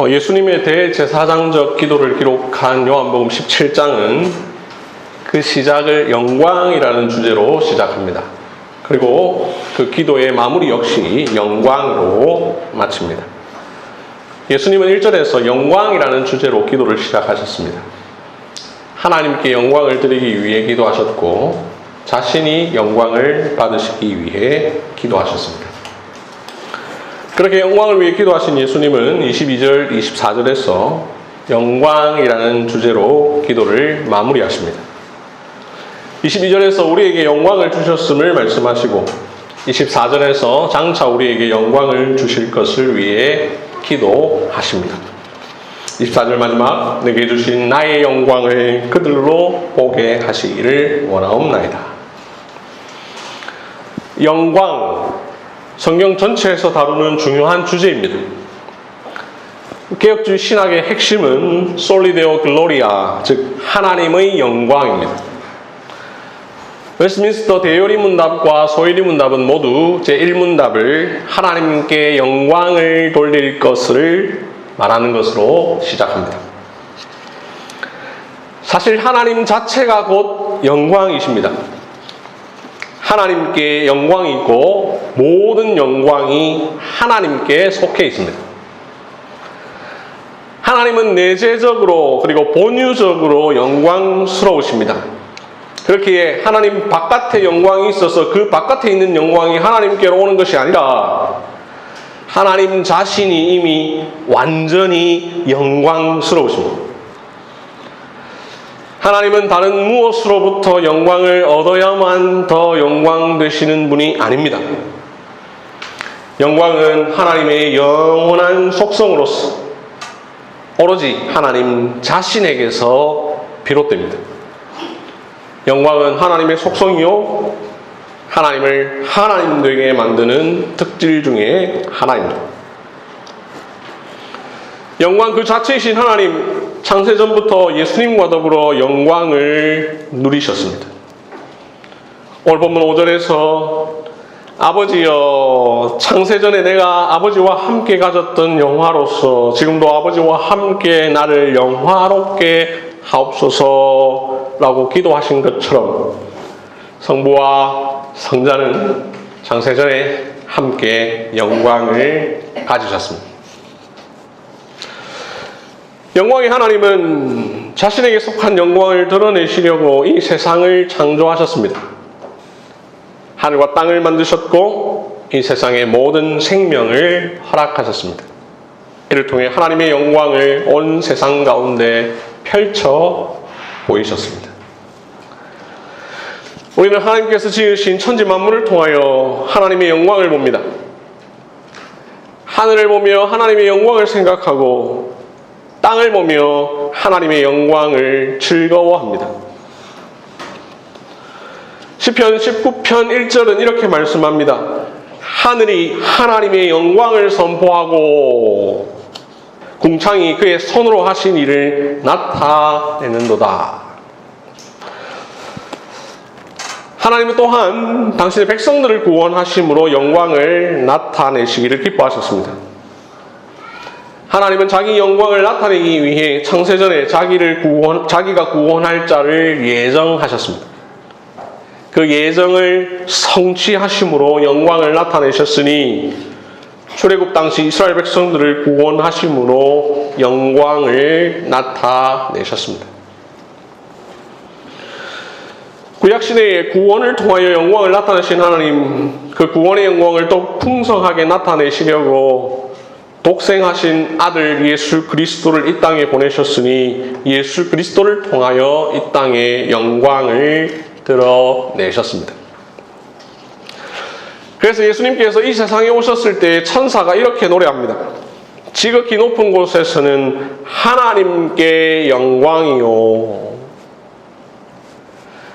예수님의 대제사장적 기도를 기록한 요한복음 17장은 그 시작을 영광이라는 주제로 시작합니다. 그리고 그 기도의 마무리 역시 영광으로 마칩니다. 예수님은 1절에서 영광이라는 주제로 기도를 시작하셨습니다. 하나님께 영광을 드리기 위해 기도하셨고 자신이 영광을 받으시기 위해 기도하셨습니다. 그렇게 영광을 위해 기도하신 예수님은 22절, 24절에서 영광이라는 주제로 기도를 마무리하십니다. 22절에서 우리에게 영광을 주셨음을 말씀하시고 24절에서 장차 우리에게 영광을 주실 것을 위해 기도하십니다. 24절 마지막, 내게 주신 나의 영광을 그들로 보게 하시기를 원하옵나이다. 영광, 성경 전체에서 다루는 중요한 주제입니다. 개혁주의 신학의 핵심은 솔리데오 글로리아, 즉 하나님의 영광입니다. 웨스트민스터 대요리 문답과 소요리 문답은 모두 제1문답을 하나님께 영광을 돌릴 것을 말하는 것으로 시작합니다. 사실 하나님 자체가 곧 영광이십니다. 하나님께 영광이 있고 모든 영광이 하나님께 속해 있습니다. 하나님은 내재적으로 그리고 본유적으로 영광스러우십니다. 그렇기에 하나님 바깥에 영광이 있어서 그 바깥에 있는 영광이 하나님께로 오는 것이 아니라 하나님 자신이 이미 완전히 영광스러우십니다. 하나님은 다른 무엇으로부터 영광을 얻어야만 더 영광 되시는 분이 아닙니다. 영광은 하나님의 영원한 속성으로서 오로지 하나님 자신에게서 비롯됩니다. 영광은 하나님의 속성이요, 하나님을 하나님 되게 만드는 특질 중에 하나입니다. 영광 그 자체이신 하나님, 창세전부터 예수님과 더불어 영광을 누리셨습니다. 오늘 본문 5절에서 아버지여, 창세전에 내가 아버지와 함께 가졌던 영화로서 지금도 아버지와 함께 나를 영화롭게 하옵소서라고 기도하신 것처럼 성부와 성자는 창세전에 함께 영광을 가지셨습니다. 영광의 하나님은 자신에게 속한 영광을 드러내시려고 이 세상을 창조하셨습니다. 하늘과 땅을 만드셨고 이 세상의 모든 생명을 허락하셨습니다. 이를 통해 하나님의 영광을 온 세상 가운데 펼쳐 보이셨습니다. 우리는 하나님께서 지으신 천지 만물을 통하여 하나님의 영광을 봅니다. 하늘을 보며 하나님의 영광을 생각하고 땅을 보며 하나님의 영광을 즐거워합니다. 시편 19편 1절은 이렇게 말씀합니다. 하늘이 하나님의 영광을 선포하고 궁창이 그의 손으로 하신 일을 나타내는도다. 하나님은 또한 당신의 백성들을 구원하심으로 영광을 나타내시기를 기뻐하셨습니다. 하나님은 자기 영광을 나타내기 위해 창세전에 자기가 구원할 자를 예정하셨습니다. 그 예정을 성취하심으로 영광을 나타내셨으니 출애굽 당시 이스라엘 백성들을 구원하심으로 영광을 나타내셨습니다. 구약시대에 구원을 통하여 영광을 나타내신 하나님, 그 구원의 영광을 더 풍성하게 나타내시려고 독생하신 아들 예수 그리스도를 이 땅에 보내셨으니 예수 그리스도를 통하여 이 땅에 영광을 드러내셨습니다. 그래서 예수님께서 이 세상에 오셨을 때 천사가 이렇게 노래합니다. 지극히 높은 곳에서는 하나님께 영광이요.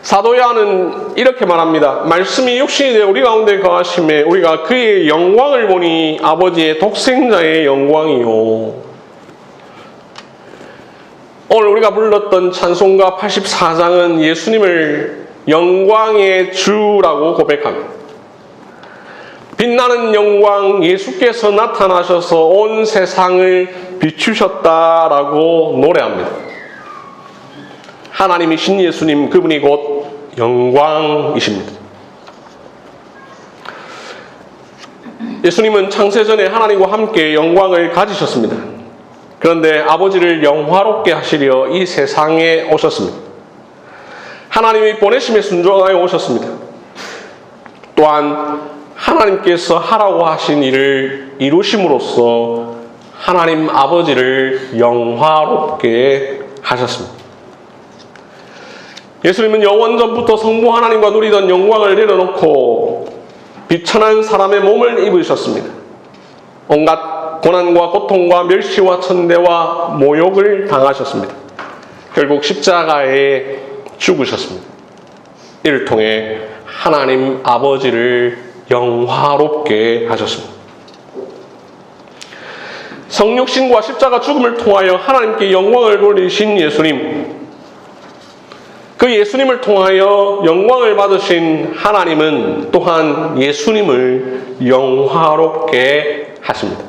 사도 요한은 이렇게 말합니다. 말씀이 육신이 되어 우리 가운데 거하심에 우리가 그의 영광을 보니 아버지의 독생자의 영광이요. 오늘 우리가 불렀던 찬송가 84장은 예수님을 영광의 주라고 고백합니다. 빛나는 영광 예수께서 나타나셔서 온 세상을 비추셨다라고 노래합니다. 하나님이신 예수님, 그분이 곧 영광이십니다. 예수님은 창세전에 하나님과 함께 영광을 가지셨습니다. 그런데 아버지를 영화롭게 하시려 이 세상에 오셨습니다. 하나님이 보내심에 순종하여 오셨습니다. 또한 하나님께서 하라고 하신 일을 이루심으로써 하나님 아버지를 영화롭게 하셨습니다. 예수님은 영원전부터 성부 하나님과 누리던 영광을 내려놓고 비천한 사람의 몸을 입으셨습니다. 온갖 고난과 고통과 멸시와 천대와 모욕을 당하셨습니다. 결국 십자가에 죽으셨습니다. 이를 통해 하나님 아버지를 영화롭게 하셨습니다. 성육신과 십자가 죽음을 통하여 하나님께 영광을 돌리신 예수님, 그 예수님을 통하여 영광을 받으신 하나님은 또한 예수님을 영화롭게 하십니다.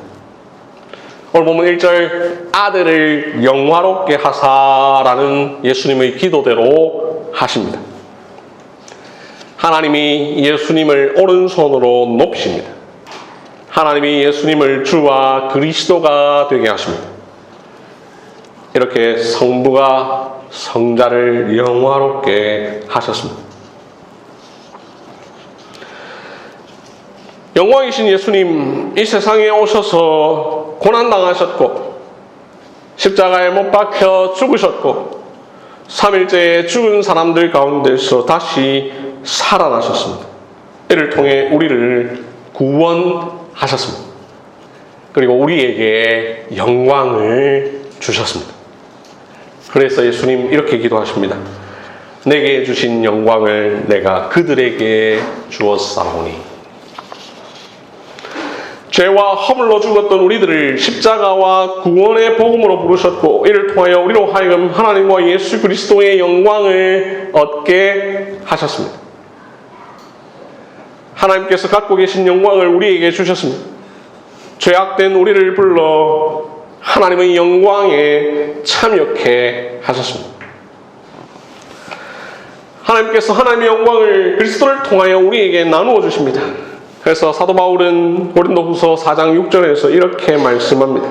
오늘 보면 1절 아들을 영화롭게 하사라는 예수님의 기도대로 하십니다. 하나님이 예수님을 오른손으로 높이십니다. 하나님이 예수님을 주와 그리스도가 되게 하십니다. 이렇게 성부가 성자를 영화롭게 하셨습니다. 영광이신 예수님, 이 세상에 오셔서 고난당하셨고 십자가에 못 박혀 죽으셨고 3일째에 죽은 사람들 가운데서 다시 살아나셨습니다. 이를 통해 우리를 구원하셨습니다. 그리고 우리에게 영광을 주셨습니다. 그래서 예수님 이렇게 기도하십니다. 내게 주신 영광을 내가 그들에게 주었사오니. 죄와 허물로 죽었던 우리들을 십자가와 구원의 복음으로 부르셨고 이를 통하여 우리로 하여금 하나님과 예수 그리스도의 영광을 얻게 하셨습니다. 하나님께서 갖고 계신 영광을 우리에게 주셨습니다. 죄악된 우리를 불러 하나님의 영광에 참여케 하셨습니다. 하나님께서 하나님의 영광을 그리스도를 통하여 우리에게 나누어 주십니다. 그래서 사도 바울은 고린도후서 4장 6절에서 이렇게 말씀합니다.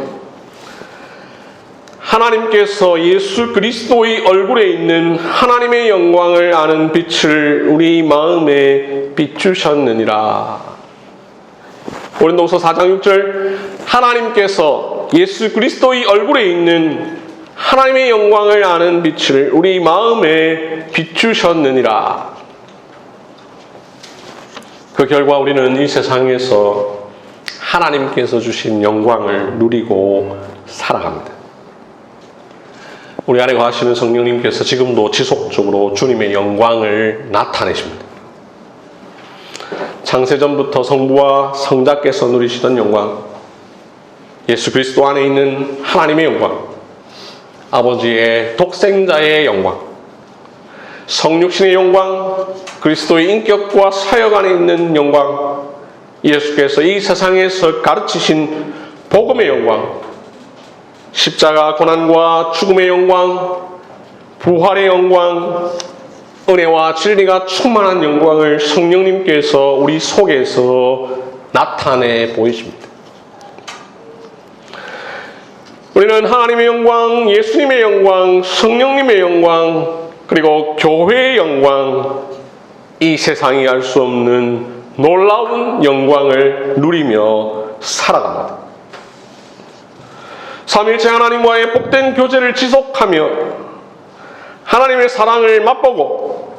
하나님께서 예수 그리스도의 얼굴에 있는 하나님의 영광을 아는 빛을 우리 마음에 비추셨느니라. 고린도후서 4장 6절 하나님께서 예수 그리스도의 얼굴에 있는 하나님의 영광을 아는 빛을 우리 마음에 비추셨느니라. 그 결과 우리는 이 세상에서 하나님께서 주신 영광을 누리고 살아갑니다. 우리 안에 거하시는 성령님께서 지금도 지속적으로 주님의 영광을 나타내십니다. 창세전부터 성부와 성자께서 누리시던 영광, 예수 그리스도 안에 있는 하나님의 영광, 아버지의 독생자의 영광, 성육신의 영광, 그리스도의 인격과 사역 안에 있는 영광, 예수께서 이 세상에서 가르치신 복음의 영광, 십자가 고난과 죽음의 영광, 부활의 영광, 은혜와 진리가 충만한 영광을 성령님께서 우리 속에서 나타내 보이십니다. 우리는 하나님의 영광, 예수님의 영광, 성령님의 영광, 그리고 교회의 영광, 이 세상이 알 수 없는 놀라운 영광을 누리며 살아갑니다. 삼일체 하나님과의 복된 교제를 지속하며 하나님의 사랑을 맛보고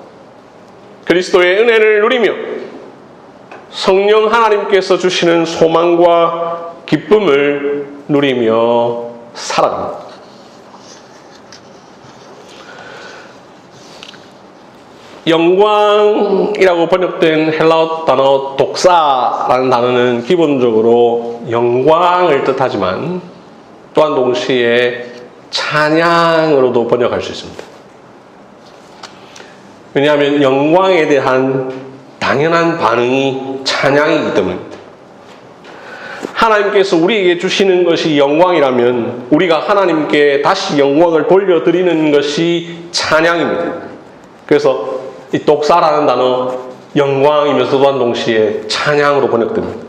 그리스도의 은혜를 누리며 성령 하나님께서 주시는 소망과 기쁨을 누리며 살아갑니다. 영광이라고 번역된 헬라어 단어 독사라는 단어는 기본적으로 영광을 뜻하지만 또한 동시에 찬양으로도 번역할 수 있습니다. 왜냐하면 영광에 대한 당연한 반응이 찬양이기 때문입니다. 하나님께서 우리에게 주시는 것이 영광이라면 우리가 하나님께 다시 영광을 돌려드리는 것이 찬양입니다. 그래서 이 독사라는 단어 영광이면서 또한 동시에 찬양으로 번역됩니다.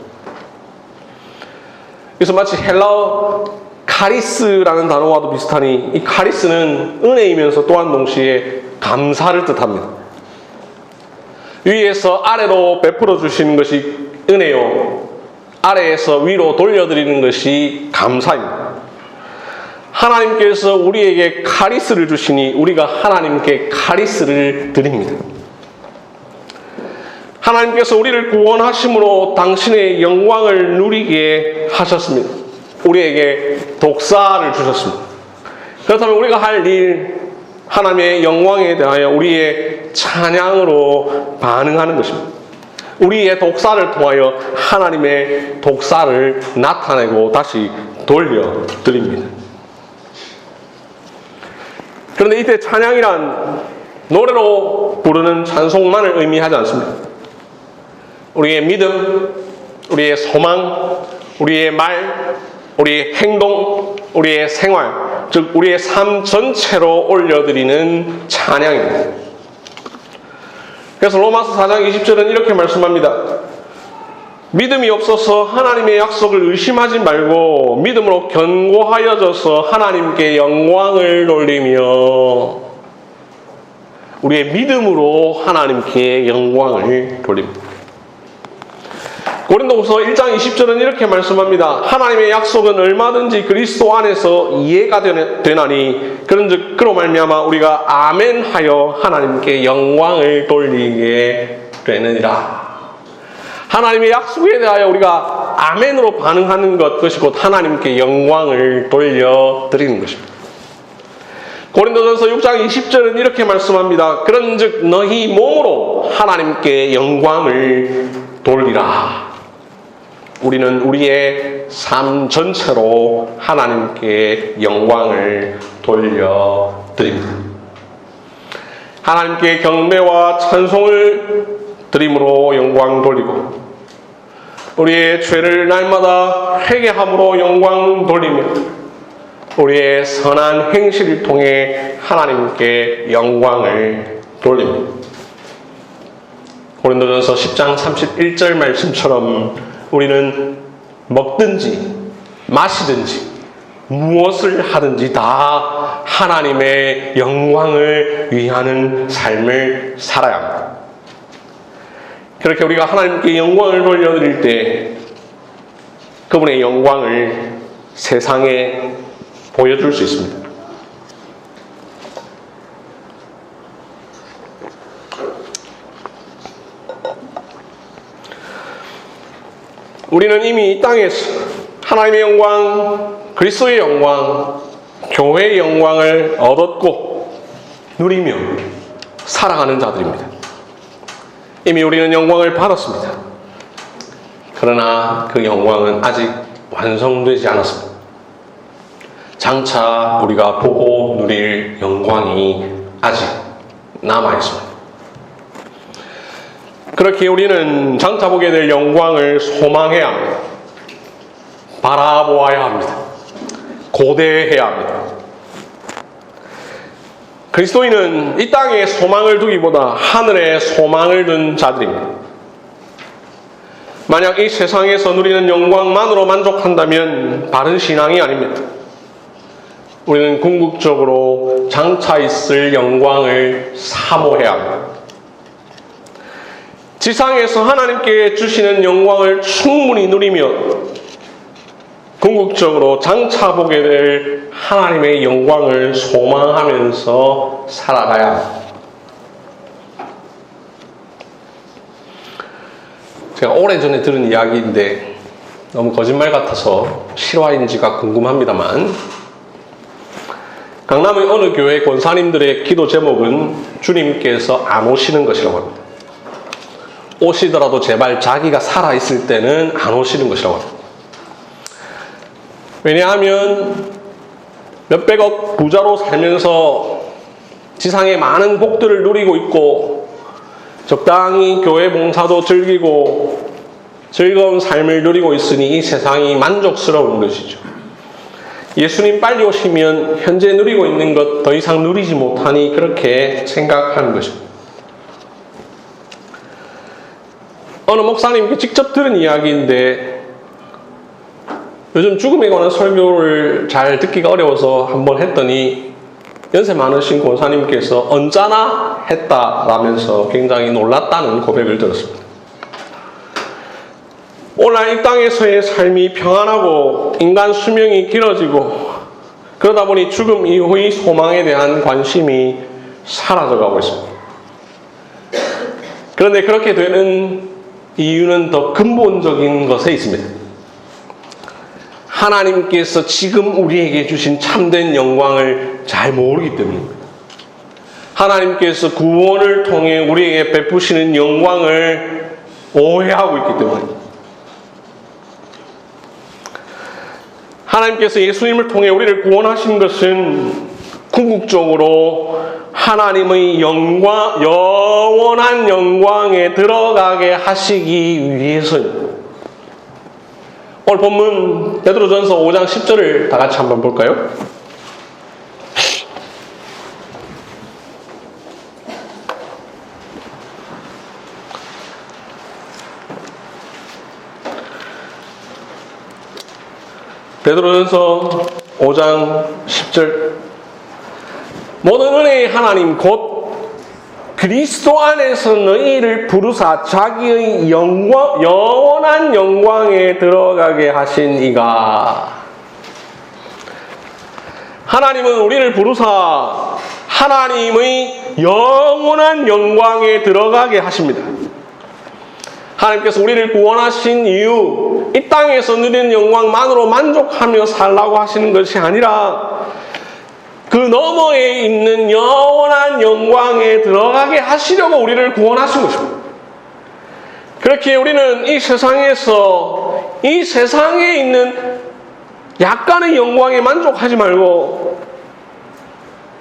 그래서 마치 헬라어 카리스라는 단어와도 비슷하니 이 카리스는 은혜이면서 또한 동시에 감사를 뜻합니다. 위에서 아래로 베풀어 주시는 것이 은혜요, 아래에서 위로 돌려드리는 것이 감사입니다. 하나님께서 우리에게 카리스를 주시니 우리가 하나님께 카리스를 드립니다. 하나님께서 우리를 구원하심으로 당신의 영광을 누리게 하셨습니다. 우리에게 독사를 주셨습니다. 그렇다면 우리가 할 일, 하나님의 영광에 대하여 우리의 찬양으로 반응하는 것입니다. 우리의 독사를 통하여 하나님의 독사를 나타내고 다시 돌려드립니다. 그런데 이때 찬양이란 노래로 부르는 찬송만을 의미하지 않습니다. 우리의 믿음, 우리의 소망, 우리의 말, 우리의 행동, 우리의 생활, 즉 우리의 삶 전체로 올려드리는 찬양입니다. 그래서 로마서 4장 20절은 이렇게 말씀합니다. 믿음이 없어서 하나님의 약속을 의심하지 말고 믿음으로 견고하여져서 하나님께 영광을 돌리며, 우리의 믿음으로 하나님께 영광을 돌립니다. 고린도후서 1장 20절은 이렇게 말씀합니다. 하나님의 약속은 얼마든지 그리스도 안에서 이해가 되나니 그런즉 그로 말미암아 우리가 아멘하여 하나님께 영광을 돌리게 되느니라. 하나님의 약속에 대하여 우리가 아멘으로 반응하는 것, 그것이 곧 하나님께 영광을 돌려드리는 것입니다. 고린도전서 6장 20절은 이렇게 말씀합니다. 그런즉 너희 몸으로 하나님께 영광을 돌리라. 우리는 우리의 삶 전체로 하나님께 영광을 돌려드립니다. 하나님께 경배와 찬송을 드림으로 영광 돌리고, 우리의 죄를 날마다 회개함으로 영광 돌리며, 우리의 선한 행실을 통해 하나님께 영광을 돌립니다. 고린도전서 10장 31절 말씀처럼 우리는 먹든지 마시든지 무엇을 하든지 다 하나님의 영광을 위하는 삶을 살아야 합니다. 그렇게 우리가 하나님께 영광을 돌려드릴 때 그분의 영광을 세상에 보여줄 수 있습니다. 우리는 이미 이 땅에서 하나님의 영광, 그리스도의 영광, 교회의 영광을 얻었고 누리며 살아가는 자들입니다. 이미 우리는 영광을 받았습니다. 그러나 그 영광은 아직 완성되지 않았습니다. 장차 우리가 보고 누릴 영광이 아직 남아있습니다. 그렇게 우리는 장차 보게 될 영광을 소망해야 합니다. 바라보아야 합니다. 고대해야 합니다. 그리스도인은 이 땅에 소망을 두기보다 하늘에 소망을 둔 자들입니다. 만약 이 세상에서 누리는 영광만으로 만족한다면 바른 신앙이 아닙니다. 우리는 궁극적으로 장차 있을 영광을 사모해야 합니다. 지상에서 하나님께 주시는 영광을 충분히 누리며 궁극적으로 장차 보게 될 하나님의 영광을 소망하면서 살아가야 합니다. 제가 오래전에 들은 이야기인데 너무 거짓말 같아서 실화인지가 궁금합니다만, 강남의 어느 교회 권사님들의 기도 제목은 주님께서 안 오시는 것이라고 합니다. 오시더라도 제발 자기가 살아있을 때는 안 오시는 것이라고 합니다. 왜냐하면 몇백억 부자로 살면서 지상에 많은 복들을 누리고 있고 적당히 교회 봉사도 즐기고 즐거운 삶을 누리고 있으니 이 세상이 만족스러운 것이죠. 예수님 빨리 오시면 현재 누리고 있는 것 더 이상 누리지 못하니 그렇게 생각하는 것입니다. 어느 목사님께 직접 들은 이야기인데 요즘 죽음에 관한 설교를 잘 듣기가 어려워서 한번 했더니 연세 많으신 권사님께서 언짢아 했다라면서 굉장히 놀랐다는 고백을 들었습니다. 오늘 이 땅에서의 삶이 평안하고 인간 수명이 길어지고 그러다 보니 죽음 이후의 소망에 대한 관심이 사라져가고 있습니다. 그런데 그렇게 되는 이유는 더 근본적인 것에 있습니다. 하나님께서 지금 우리에게 주신 참된 영광을 잘 모르기 때문입니다. 하나님께서 구원을 통해 우리에게 베푸시는 영광을 오해하고 있기 때문입니다. 하나님께서 예수님을 통해 우리를 구원하신 것은 궁극적으로 하나님의 영원한 영광에 들어가게 하시기 위해서입니다. 오늘 본문 베드로전서 5장 10절을 다 같이 한번 볼까요? 베드로전서 5장 10절 모든 은혜의 하나님 곧 그리스도 안에서 너희를 부르사 자기의 영원한 영광에 들어가게 하신 이가. 하나님은 우리를 부르사 하나님의 영원한 영광에 들어가게 하십니다. 하나님께서 우리를 구원하신 이유, 이 땅에서 누리는 영광만으로 만족하며 살라고 하시는 것이 아니라 그 너머에 있는 영원한 영광에 들어가게 하시려고 우리를 구원하신 것입니다. 그렇게 우리는 이 세상에서 이 세상에 있는 약간의 영광에 만족하지 말고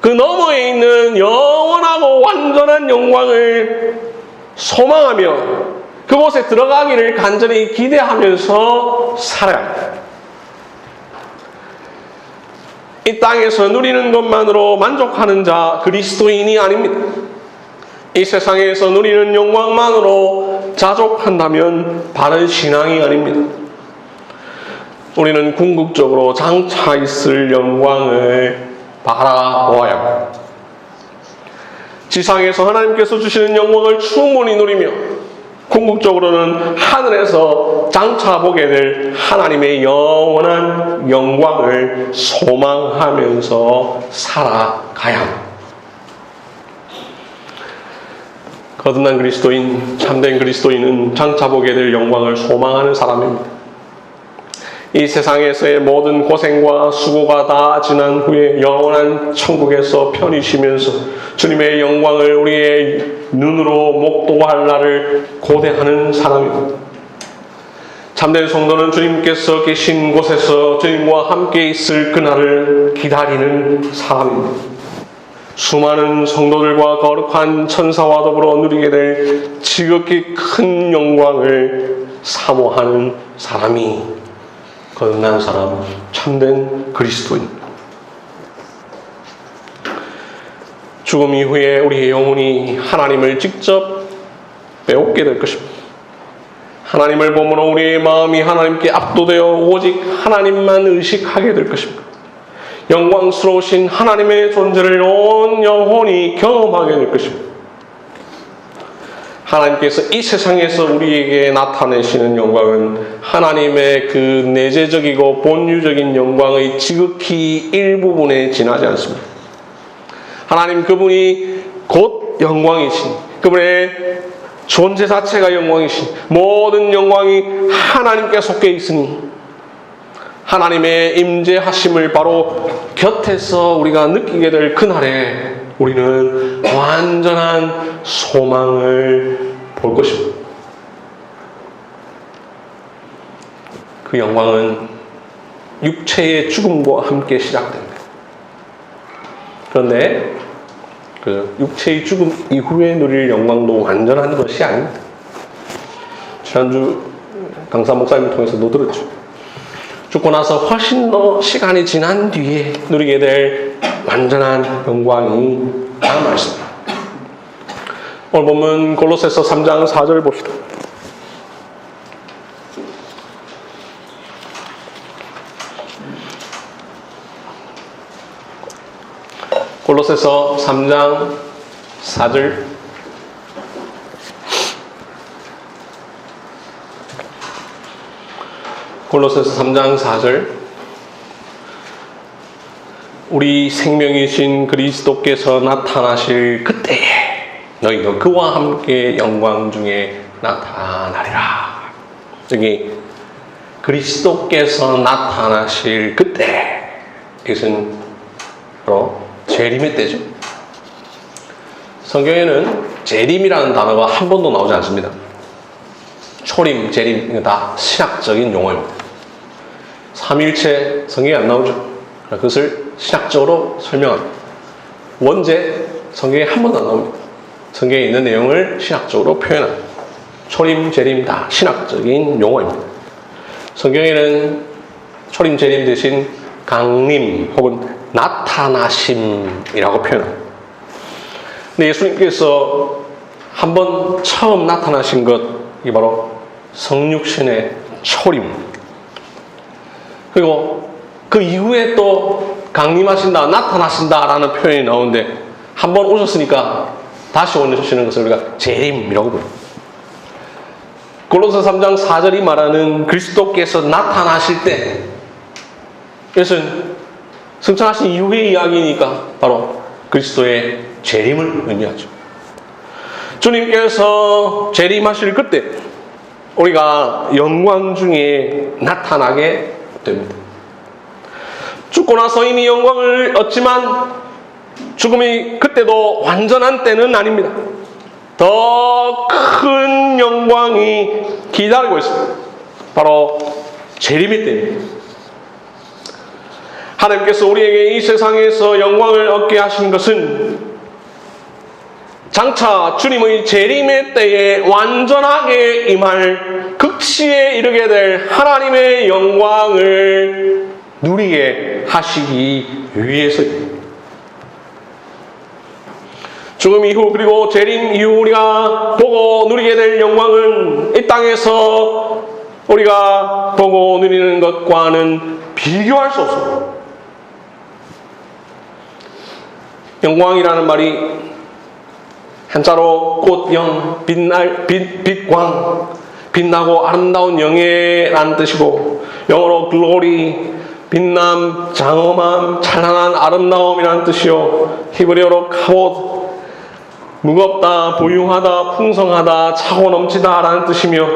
그 너머에 있는 영원하고 완전한 영광을 소망하며 그곳에 들어가기를 간절히 기대하면서 살아야 합니다. 이 땅에서 누리는 것만으로 만족하는 자 그리스도인이 아닙니다. 이 세상에서 누리는 영광만으로 자족한다면 바른 신앙이 아닙니다. 우리는 궁극적으로 장차 있을 영광을 바라보아야 합니다. 지상에서 하나님께서 주시는 영광을 충분히 누리며 궁극적으로는 하늘에서 장차 보게 될 하나님의 영원한 영광을 소망하면서 살아가야 합니다. 거듭난 그리스도인, 참된 그리스도인은 장차 보게 될 영광을 소망하는 사람입니다. 이 세상에서의 모든 고생과 수고가 다 지난 후에 영원한 천국에서 편히 쉬면서 주님의 영광을 우리의 눈으로 목도할 날을 고대하는 사람입니다. 참된 성도는 주님께서 계신 곳에서 주님과 함께 있을 그날을 기다리는 사람입니다. 수많은 성도들과 거룩한 천사와 더불어 누리게 될 지극히 큰 영광을 사모하는 사람이 거듭난 사람, 참된 그리스도입니다. 죽음 이후에 우리의 영혼이 하나님을 직접 배우게 될 것입니다. 하나님을 보므로 우리의 마음이 하나님께 압도되어 오직 하나님만 의식하게 될 것입니다. 영광스러우신 하나님의 존재를 온 영혼이 경험하게 될 것입니다. 하나님께서 이 세상에서 우리에게 나타내시는 영광은 하나님의 그 내재적이고 본유적인 영광의 지극히 일부분에 지나지 않습니다. 하나님 그분이 곧 영광이신, 그분의 존재 자체가 영광이신, 모든 영광이 하나님께 속해 있으니 하나님의 임재하심을 바로 곁에서 우리가 느끼게 될 그날에 우리는 완전한 소망을 볼 것입니다. 그 영광은 육체의 죽음과 함께 시작됩니다. 그런데 그 육체의 죽음 이후에 누릴 영광도 완전한 것이 아닙니다. 지난주 강사 목사님을 통해서도 들었죠. 죽고 나서 훨씬 더 시간이 지난 뒤에 누리게 될 완전한 영광이 남아 있습니다. 오늘 보면 골로새서 3장 4절 봅시다. 골로새서 3장 4절. 골로새서 3장 4절. 우리 생명이신 그리스도께서 나타나실 그때에 너희도 그와 함께 영광 중에 나타나리라. 여기 그리스도께서 나타나실 그때, 이것은 바로 재림의 때죠. 성경에는 재림이라는 단어가 한 번도 나오지 않습니다. 초림, 재림, 이거 다 신학적인 용어입니다. 삼위일체 성경에 안 나오죠. 그것을 신학적으로 설명합니다. 원죄, 성경에 한 번도 안 나옵니다. 성경에 있는 내용을 신학적으로 표현합니다. 초림, 재림 다 신학적인 용어입니다. 성경에는 초림, 재림 대신 강림 혹은 나타나심이라고 표현합니다. 근데 예수님께서 한 번 처음 나타나신 것, 이게 바로 성육신의 초림. 그리고 그 이후에 또 강림하신다, 나타나신다라는 표현이 나오는데, 한 번 오셨으니까 다시 오시는 것을 우리가 재림이라고 부릅니다. 골로새 3장 4절이 말하는 그리스도께서 나타나실 때, 이것은 승천하신 이후의 이야기니까 바로 그리스도의 재림을 의미하죠. 주님께서 재림하실 그때 우리가 영광 중에 나타나게 됩니다. 죽고 나서 이미 영광을 얻지만 죽음이 그때도 완전한 때는 아닙니다. 더 큰 영광이 기다리고 있습니다. 바로 재림의 때입니다. 하나님께서 우리에게 이 세상에서 영광을 얻게 하신 것은 장차 주님의 재림의 때에 완전하게 임할 극치에 이르게 될 하나님의 영광을 누리게 하시기 위해서입니다. 죽음 이후 그리고 재림 이후 우리가 보고 누리게 될 영광은 이 땅에서 우리가 보고 누리는 것과는 비교할 수 없습니다. 영광이라는 말이 한자로 꽃영, 빛광, 빛나고 아름다운 영예라는 뜻이고, 영어로 glory, 빛남, 장엄함, 찬란한 아름다움이라는 뜻이요, 히브리어로 카봇, 무겁다, 부유하다, 풍성하다, 차고 넘치다라는 뜻이며,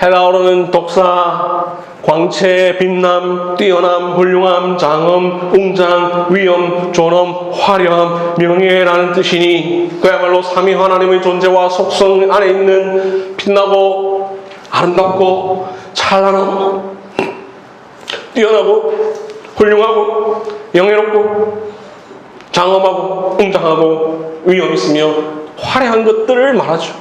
헬라어로는 독사, 광채, 빛남, 뛰어남, 훌륭함, 장엄, 웅장, 위엄, 존엄, 화려함, 명예라는 뜻이니, 그야말로 삼위 하나님의 존재와 속성 안에 있는 빛나고 아름답고 찬란하고 뛰어나고 훌륭하고 영예롭고 장엄하고 웅장하고 위엄 있으며 화려한 것들을 말하죠.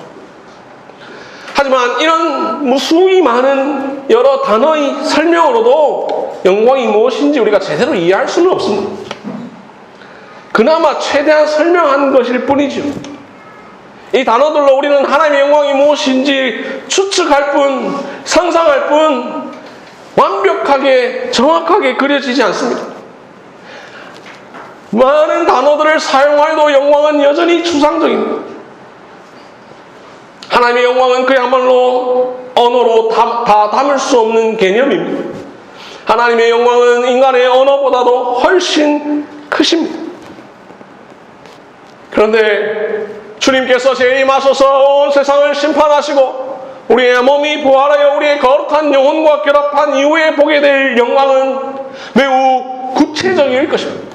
하지만 이런 무수히 많은 여러 단어의 설명으로도 영광이 무엇인지 우리가 제대로 이해할 수는 없습니다. 그나마 최대한 설명한 것일 뿐이죠. 이 단어들로 우리는 하나님의 영광이 무엇인지 추측할 뿐, 상상할 뿐, 완벽하게 정확하게 그려지지 않습니다. 많은 단어들을 사용하여도 영광은 여전히 추상적입니다. 하나님의 영광은 그야말로 언어로 다 담을 수 없는 개념입니다. 하나님의 영광은 인간의 언어보다도 훨씬 크십니다. 그런데 주님께서 재림하셔서 온 세상을 심판하시고 우리의 몸이 부활하여 우리의 거룩한 영혼과 결합한 이후에 보게 될 영광은 매우 구체적일 것입니다.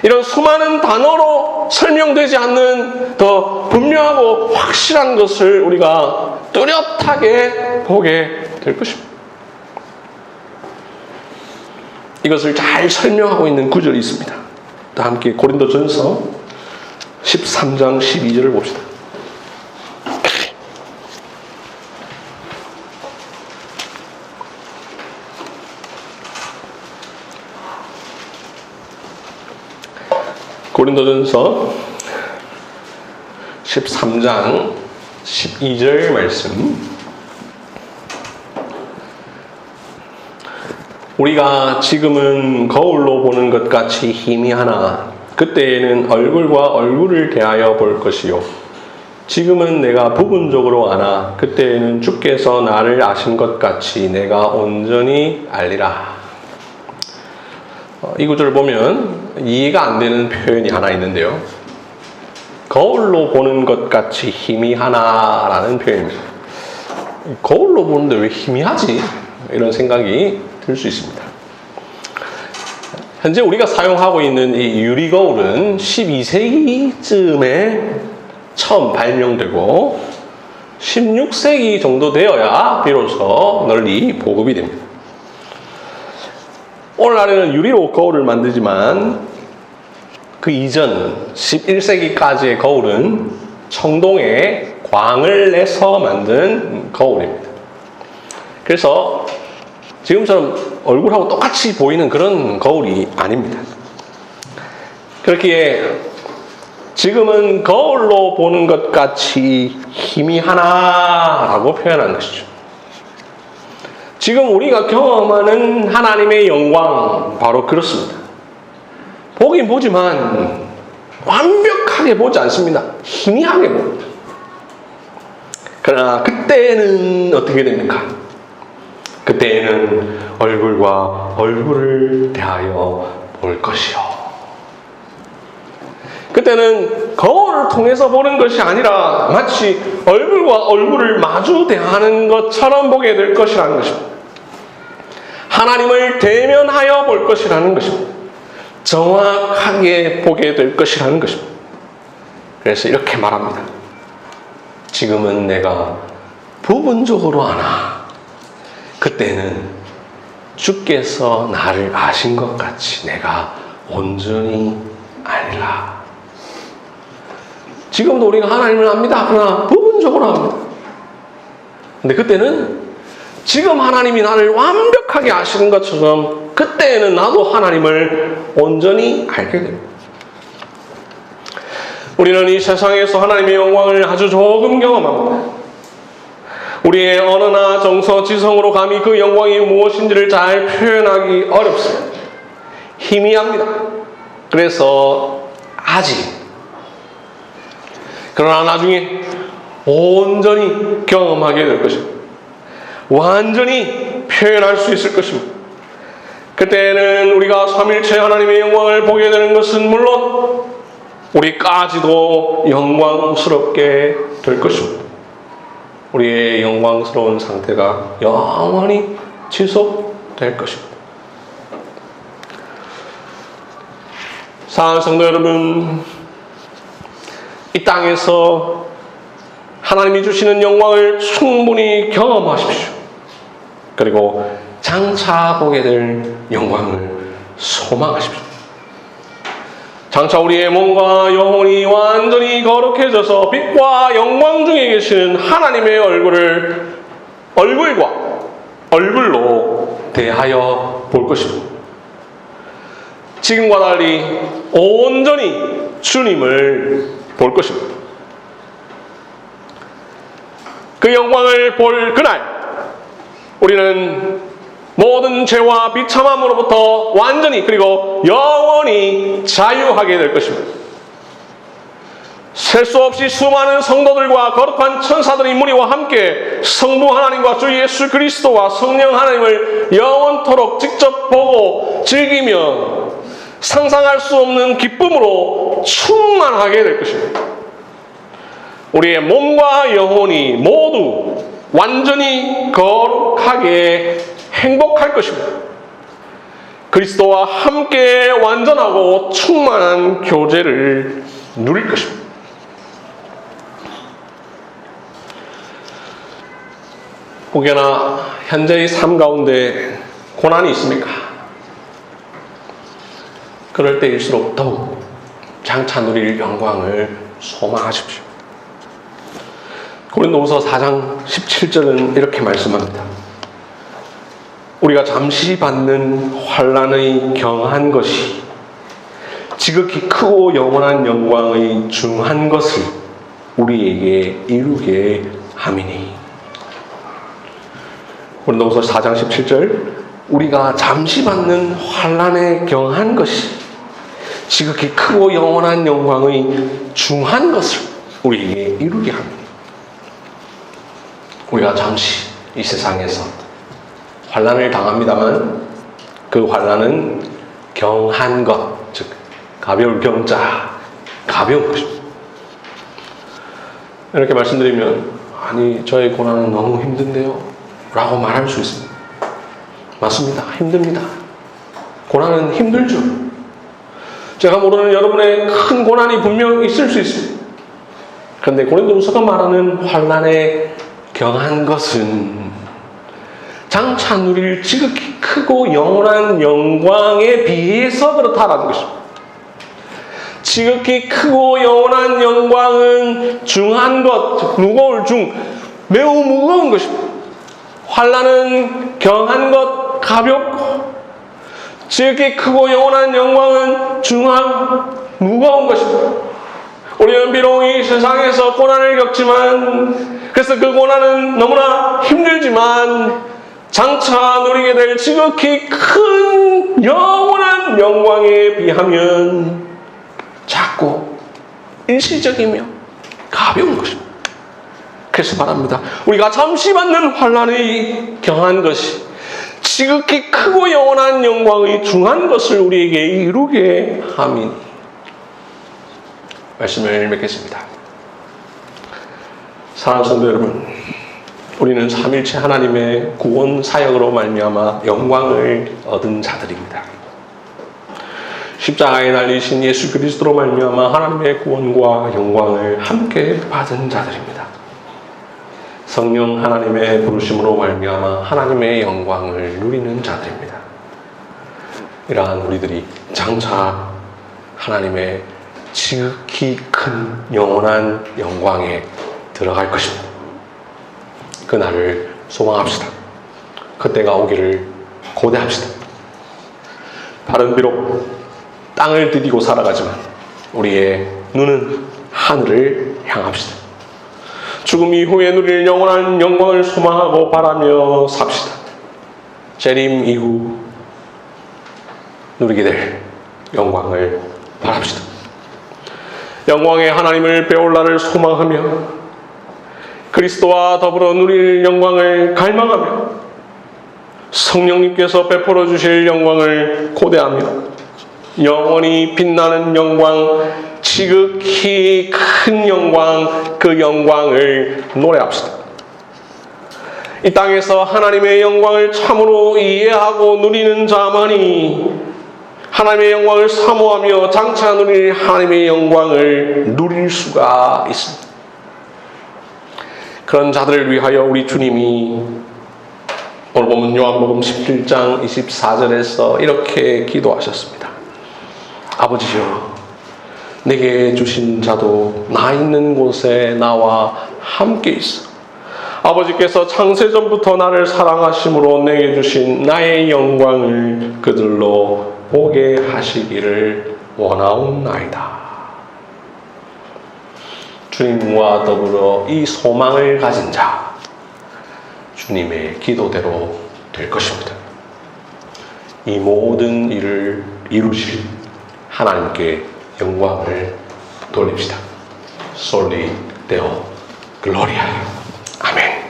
이런 수많은 단어로 설명되지 않는 더 분명하고 확실한 것을 우리가 뚜렷하게 보게 될 것입니다. 이것을 잘 설명하고 있는 구절이 있습니다. 또 함께 고린도전서 13장 12절을 봅시다. 고린도전서 13장 12절 말씀. 우리가 지금은 거울로 보는 것 같이 희미하나 그때에는 얼굴과 얼굴을 대하여 볼 것이요 지금은 내가 부분적으로 아나 그때에는 주께서 나를 아신 것 같이 내가 온전히 알리라. 이 구절을 보면 이해가 안 되는 표현이 하나 있는데요. 거울로 보는 것 같이 희미하나라는 표현입니다. 거울로 보는데 왜 희미하지? 이런 생각이 들 수 있습니다. 현재 우리가 사용하고 있는 이 유리 거울은 12세기쯤에 처음 발명되고 16세기 정도 되어야 비로소 널리 보급이 됩니다. 오늘날에는 유리로 거울을 만들지만 그 이전 11세기까지의 거울은 청동에 광을 내서 만든 거울입니다. 그래서 지금처럼 얼굴하고 똑같이 보이는 그런 거울이 아닙니다. 그렇기에 지금은 거울로 보는 것 같이 희미하나라고 표현한 것이죠. 지금 우리가 경험하는 하나님의 영광 바로 그렇습니다. 보긴 보지만 완벽하게 보지 않습니다. 희미하게 봅니다. 그러나 그때는 어떻게 됩니까? 그때는 얼굴과 얼굴을 대하여 볼 것이요. 그때는 거울을 통해서 보는 것이 아니라 마치 얼굴과 얼굴을 마주 대하는 것처럼 보게 될 것이라는 것입니다. 하나님을 대면하여 볼 것이라는 것입니다. 정확하게 보게 될 것이라는 것입니다. 그래서 이렇게 말합니다. 지금은 내가 부분적으로 아나 그때는 주께서 나를 아신 것 같이 내가 온전히 알리라. 지금도 우리가 하나님을 압니다. 그러나 부분적으로 압니다. 근데 그때는 지금 하나님이 나를 완벽하게 아시는 것처럼 그때는 나도 하나님을 온전히 알게 됩니다. 우리는 이 세상에서 하나님의 영광을 아주 조금 경험합니다. 우리의 언어나 정서, 지성으로 감히 그 영광이 무엇인지를 잘 표현하기 어렵습니다. 희미합니다. 그래서 아직 그러나 나중에 온전히 경험하게 될 것입니다. 완전히 표현할 수 있을 것입니다. 그때는 우리가 삼일체 하나님의 영광을 보게 되는 것은 물론 우리까지도 영광스럽게 될 것입니다. 우리의 영광스러운 상태가 영원히 지속될 것입니다. 사랑하는 성도 여러분, 이 땅에서 하나님이 주시는 영광을 충분히 경험하십시오. 그리고 장차 보게 될 영광을 소망하십시오. 장차 우리의 몸과 영혼이 완전히 거룩해져서 빛과 영광 중에 계시는 하나님의 얼굴을 얼굴과 얼굴로 대하여 볼 것입니다. 지금과 달리 온전히 주님을 볼 것입니다. 그 영광을 볼 그날 우리는 모든 죄와 비참함으로부터 완전히 그리고 영원히 자유하게 될 것입니다. 셀 수 없이 수많은 성도들과 거룩한 천사들이 무리와 함께 성부 하나님과 주 예수 그리스도와 성령 하나님을 영원토록 직접 보고 즐기며 상상할 수 없는 기쁨으로 충만하게 될 것입니다. 우리의 몸과 영혼이 모두 완전히 거룩하게 행복할 것입니다. 그리스도와 함께 완전하고 충만한 교제를 누릴 것입니다. 혹여나 현재의 삶 가운데 고난이 있습니까? 그럴 때일수록 더욱 장차 누릴 영광을 소망하십시오. 고린도후서 4장 17절은 이렇게 말씀합니다. 우리가 잠시 받는 환난의 경한 것이 지극히 크고 영원한 영광의 중한 것을 우리에게 이루게 함이니. 고린도후서 4장 17절, 우리가 잠시 받는 환난에 경한 것이 지극히 크고 영원한 영광의 중한 것을 우리에게 이루게 합니다. 우리가 잠시 이 세상에서 환난을 당합니다만 그 환난은 경한 것, 즉 가벼울 경자, 가벼운 것입니다. 이렇게 말씀드리면 아니 저의 고난은 너무 힘든데요 라고 말할 수 있습니다. 맞습니다. 힘듭니다. 고난은 힘들죠. 제가 모르는 여러분의 큰 고난이 분명 있을 수 있습니다. 그런데 고린도후서가 말하는 환난에 경한 것은 장차 누릴 지극히 크고 영원한 영광에 비해서 그렇다라는 것입니다. 지극히 크고 영원한 영광은 중한 것, 무거울 중, 매우 무거운 것입니다. 환난은 경한 것, 가볍고, 지극히 크고 영원한 영광은 중한, 무거운 것입니다. 우리는 비록 이 세상에서 고난을 겪지만, 그래서 그 고난은 너무나 힘들지만, 장차 누리게 될 지극히 큰 영원한 영광에 비하면 작고 일시적이며 가벼운 것입니다. 그래서 말합니다. 우리가 잠시 받는 환난의 경한 것이 지극히 크고 영원한 영광의 중한 것을 우리에게 이루게 함이니. 말씀을 맺겠습니다. 사랑하는 성도 여러분, 우리는 삼일체 하나님의 구원 사역으로 말미암아 영광을 얻은 자들입니다. 십자가에 달리신 예수 그리스도로 말미암아 하나님의 구원과 영광을 함께 받은 자들입니다. 성령 하나님의 부르심으로 말미암아 하나님의 영광을 누리는 자들입니다. 이러한 우리들이 장차 하나님의 지극히 큰 영원한 영광에 들어갈 것입니다. 그날을 소망합시다. 그때가 오기를 고대합시다. 발은 비록 땅을 디디고 살아가지만 우리의 눈은 하늘을 향합시다. 죽음 이후에 누릴 영원한 영광을 소망하고 바라며 삽시다. 재림 이후 누리게 될 영광을 바랍시다. 영광의 하나님을 배울 날을 소망하며 그리스도와 더불어 누릴 영광을 갈망하며 성령님께서 베풀어 주실 영광을 고대하며 영원히 빛나는 영광, 지극히 큰 영광, 그 영광을 노래합시다. 이 땅에서 하나님의 영광을 참으로 이해하고 누리는 자만이 하나님의 영광을 사모하며 장차 누릴 하나님의 영광을 누릴 수가 있습니다. 그런 자들을 위하여 우리 주님이 오늘 보면 요한복음 17장 24절에서 이렇게 기도하셨습니다. 아버지여, 내게 주신 자도 나 있는 곳에 나와 함께 있어. 아버지께서 창세전부터 나를 사랑하심으로 내게 주신 나의 영광을 그들로 보게 하시기를 원하옵나이다. 주님과 더불어 이 소망을 가진 자, 주님의 기도대로 될 것입니다. 이 모든 일을 이루실 하나님께 영광을 돌립시다. 솔리 데오 글로리아. 아멘.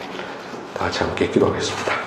다 같이 함께 기도하겠습니다.